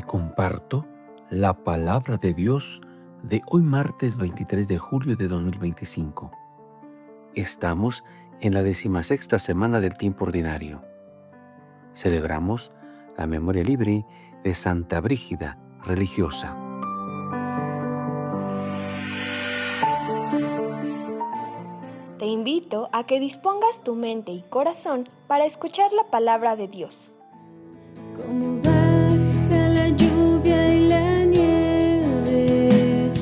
Te comparto la palabra de Dios de hoy martes 23 de julio de 2025. Estamos en la 16ª semana del tiempo ordinario. Celebramos la memoria libre de Santa Brígida, religiosa. Te invito a que dispongas tu mente y corazón para escuchar la palabra de Dios. Como baja la lluvia y la nieve,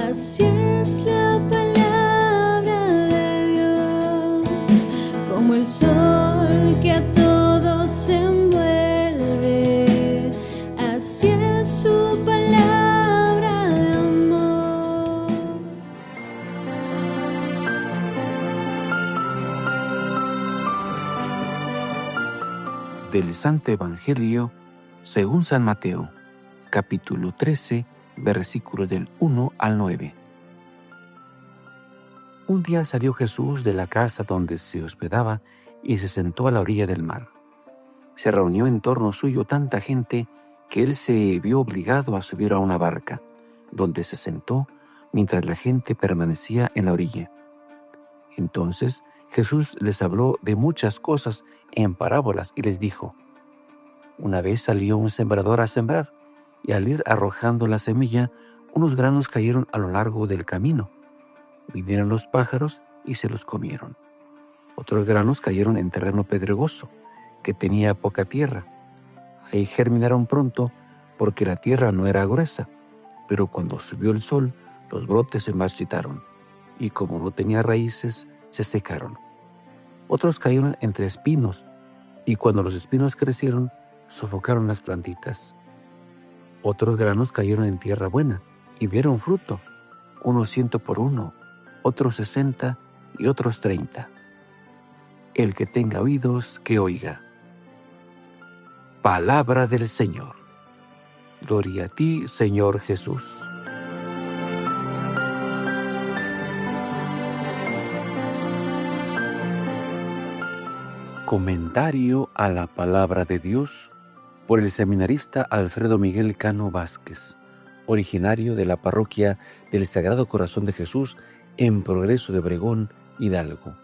así es la palabra de Dios. Como el sol que a todos envuelve, así es su palabra de amor. Del Santo Evangelio según San Mateo, capítulo 13, versículos del 1 al 9. Un día salió Jesús de la casa donde se hospedaba y se sentó a la orilla del mar. Se reunió en torno suyo tanta gente que él se vio obligado a subir a una barca, donde se sentó mientras la gente permanecía en la orilla. Entonces Jesús les habló de muchas cosas en parábolas y les dijo: Una vez salió un sembrador a sembrar, y al ir arrojando la semilla, unos granos cayeron a lo largo del camino. Vinieron los pájaros y se los comieron. Otros granos cayeron en terreno pedregoso, que tenía poca tierra. Ahí germinaron pronto, porque la tierra no era gruesa, pero cuando subió el sol, los brotes se marchitaron, y como no tenía raíces, se secaron. Otros cayeron entre espinos, y cuando los espinos crecieron, sofocaron las plantitas. Otros granos cayeron en tierra buena, y dieron fruto, unos 100 por uno, otros 60 y otros 30. El que tenga oídos, que oiga. Palabra del Señor. Gloria a ti, Señor Jesús. Comentario a la palabra de Dios por el seminarista Alfredo Miguel Cano Vázquez, originario de la parroquia del Sagrado Corazón de Jesús en Progreso de Obregón, Hidalgo.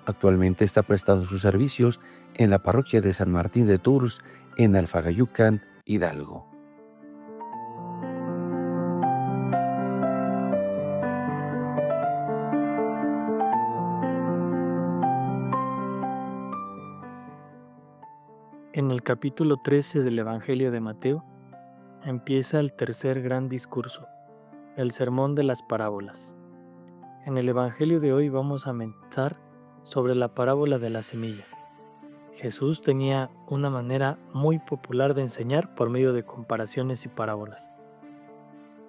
Actualmente está prestando sus servicios en la parroquia de San Martín de Tours en Alfagayucan, Hidalgo. En el capítulo 13 del Evangelio de Mateo empieza el tercer gran discurso, el sermón de las parábolas. En el Evangelio de hoy vamos a meditar sobre la parábola de la semilla. Jesús tenía una manera muy popular de enseñar por medio de comparaciones y parábolas.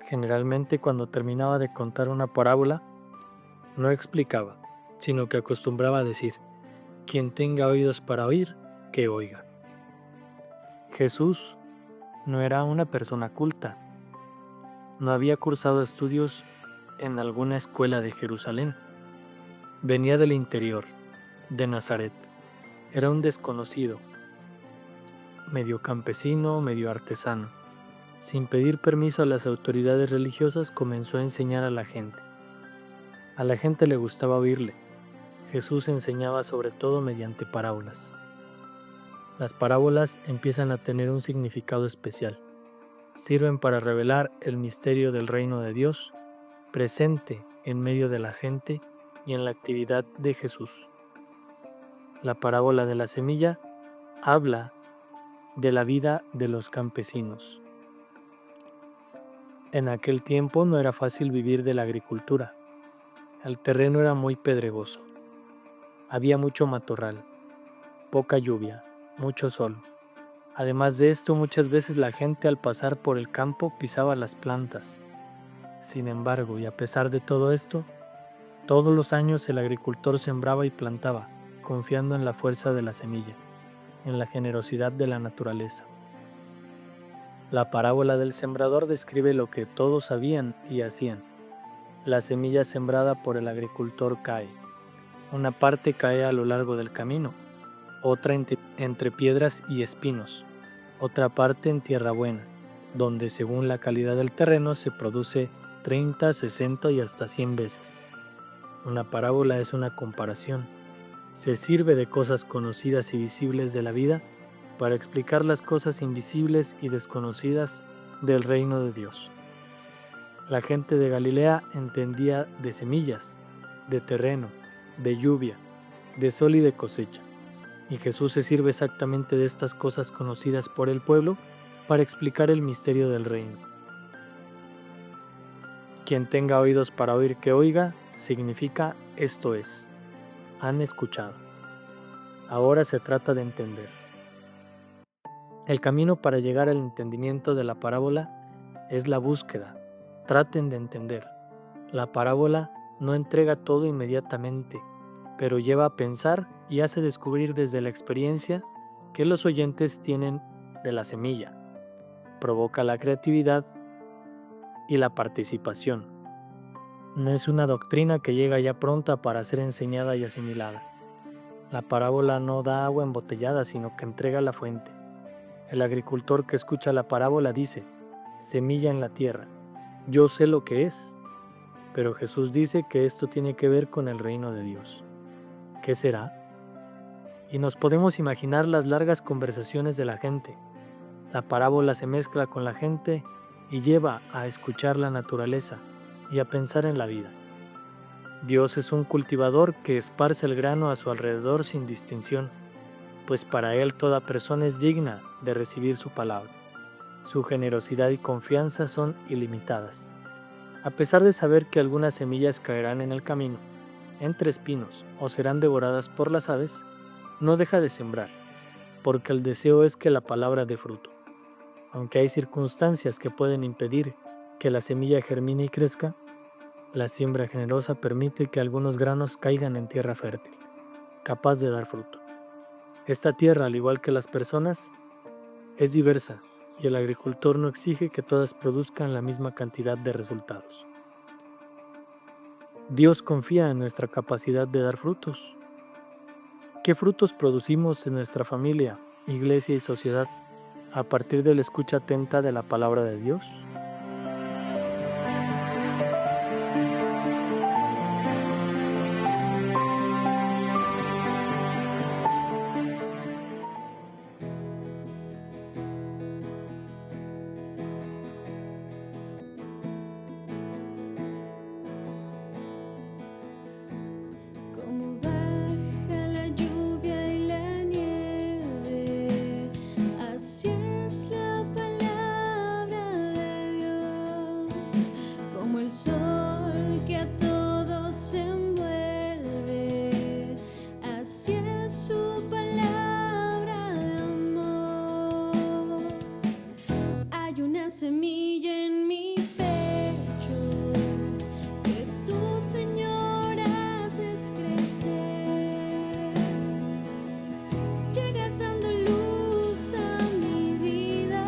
Generalmente cuando terminaba de contar una parábola, no explicaba, sino que acostumbraba a decir: quien tenga oídos para oír, que oiga. Jesús no era una persona culta. No había cursado estudios en alguna escuela de Jerusalén. Venía del interior, de Nazaret. Era un desconocido, medio campesino, medio artesano. Sin pedir permiso a las autoridades religiosas, comenzó a enseñar a la gente. A la gente le gustaba oírle. Jesús enseñaba sobre todo mediante parábolas. Las parábolas empiezan a tener un significado especial. Sirven para revelar el misterio del reino de Dios, presente en medio de la gente y en la actividad de Jesús. La parábola de la semilla habla de la vida de los campesinos. En aquel tiempo no era fácil vivir de la agricultura. El terreno era muy pedregoso. Había mucho matorral, poca lluvia, mucho sol. Además de esto, muchas veces la gente al pasar por el campo pisaba las plantas. Sin embargo, y a pesar de todo esto, todos los años el agricultor sembraba y plantaba, confiando en la fuerza de la semilla, en la generosidad de la naturaleza. La parábola del sembrador describe lo que todos sabían y hacían. La semilla sembrada por el agricultor cae. Una parte cae a lo largo del camino, otra entre piedras y espinos, otra parte en tierra buena, donde según la calidad del terreno se produce 30, 60 y hasta 100 veces. Una parábola es una comparación. Se sirve de cosas conocidas y visibles de la vida para explicar las cosas invisibles y desconocidas del reino de Dios. La gente de Galilea entendía de semillas, de terreno, de lluvia, de sol y de cosecha. Y Jesús se sirve exactamente de estas cosas conocidas por el pueblo para explicar el misterio del reino. Quien tenga oídos para oír, que oiga, significa esto es. Han escuchado. Ahora se trata de entender. El camino para llegar al entendimiento de la parábola es la búsqueda. Traten de entender. La parábola no entrega todo inmediatamente, pero lleva a pensar y hace descubrir desde la experiencia que los oyentes tienen de la semilla. Provoca la creatividad y la participación. No es una doctrina que llega ya pronta para ser enseñada y asimilada. La parábola no da agua embotellada, sino que entrega la fuente. El agricultor que escucha la parábola dice: semilla en la tierra, yo sé lo que es. Pero Jesús dice que esto tiene que ver con el reino de Dios. ¿Qué será? Y nos podemos imaginar las largas conversaciones de la gente. La parábola se mezcla con la gente y lleva a escuchar la naturaleza y a pensar en la vida. Dios es un cultivador que esparce el grano a su alrededor sin distinción, pues para Él toda persona es digna de recibir su palabra. Su generosidad y confianza son ilimitadas. A pesar de saber que algunas semillas caerán en el camino, entre espinos o serán devoradas por las aves, no deja de sembrar, porque el deseo es que la palabra dé fruto. Aunque hay circunstancias que pueden impedir que la semilla germine y crezca, la siembra generosa permite que algunos granos caigan en tierra fértil, capaz de dar fruto. Esta tierra, al igual que las personas, es diversa y el agricultor no exige que todas produzcan la misma cantidad de resultados. Dios confía en nuestra capacidad de dar frutos. ¿Qué frutos producimos en nuestra familia, iglesia y sociedad a partir de la escucha atenta de la palabra de Dios? Como baja la lluvia y la nieve, así es la palabra de Dios. Como el sol que a todos envuelve, así es su palabra de amor. Hay una semilla en mi pecho que tú, Señor, haces crecer. Llegas dando luz a mi vida,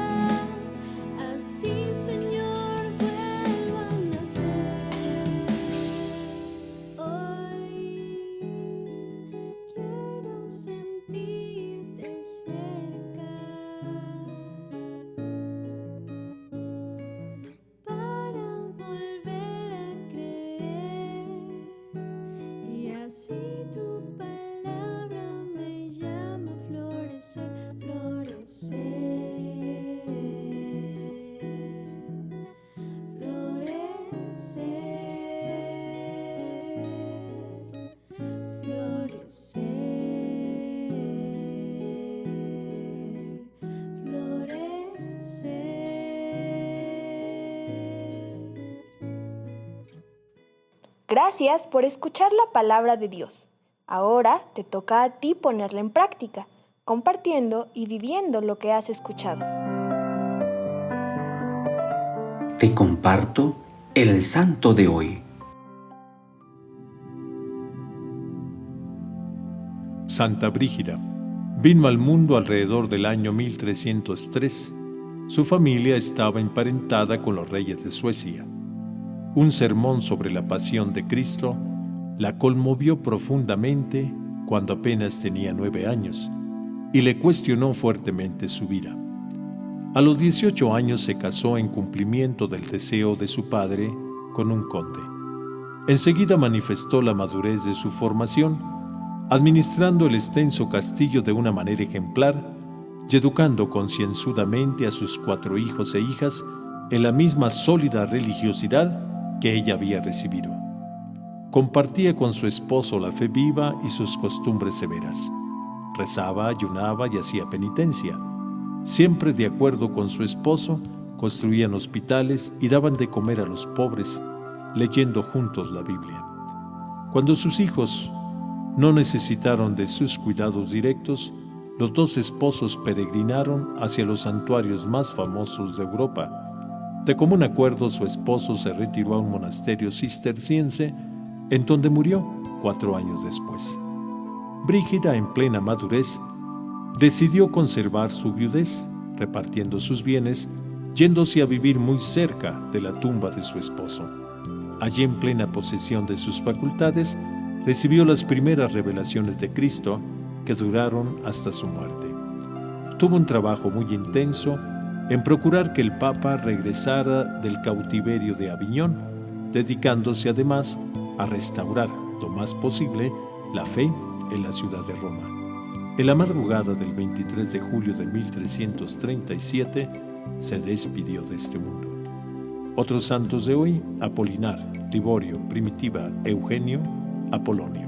así, Señor, vuelvo a nacer. Hoy quiero sentirte cerca para volver a creer, y así tu palabra me llama a florecer, florecer, florecer, florecer. Gracias por escuchar la palabra de Dios. Ahora te toca a ti ponerla en práctica, compartiendo y viviendo lo que has escuchado. Te comparto el santo de hoy. Santa Brígida vino al mundo alrededor del año 1303. Su familia estaba emparentada con los reyes de Suecia. Un sermón sobre la pasión de Cristo la conmovió profundamente cuando apenas tenía 9 años y le cuestionó fuertemente su vida. A los 18 años se casó en cumplimiento del deseo de su padre con un conde. Enseguida manifestó la madurez de su formación, administrando el extenso castillo de una manera ejemplar y educando concienzudamente a sus 4 hijos e hijas en la misma sólida religiosidad que ella había recibido. Compartía con su esposo la fe viva y sus costumbres severas. Rezaba, ayunaba y hacía penitencia. Siempre de acuerdo con su esposo, construían hospitales y daban de comer a los pobres, leyendo juntos la Biblia. Cuando sus hijos no necesitaron de sus cuidados directos, los 2 esposos peregrinaron hacia los santuarios más famosos de Europa. De común acuerdo, su esposo se retiró a un monasterio cisterciense, en donde murió 4 años después. Brígida, en plena madurez, decidió conservar su viudez, repartiendo sus bienes, yéndose a vivir muy cerca de la tumba de su esposo. Allí, en plena posesión de sus facultades, recibió las primeras revelaciones de Cristo, que duraron hasta su muerte. Tuvo un trabajo muy intenso en procurar que el Papa regresara del cautiverio de Aviñón, dedicándose además a restaurar lo más posible la fe en la ciudad de Roma. En la madrugada del 23 de julio de 1337 se despidió de este mundo. Otros santos de hoy: Apolinar, Liborio, Primitiva, Eugenio, Apolonio.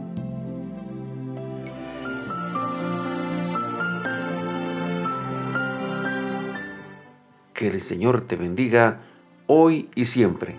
Que el Señor te bendiga hoy y siempre.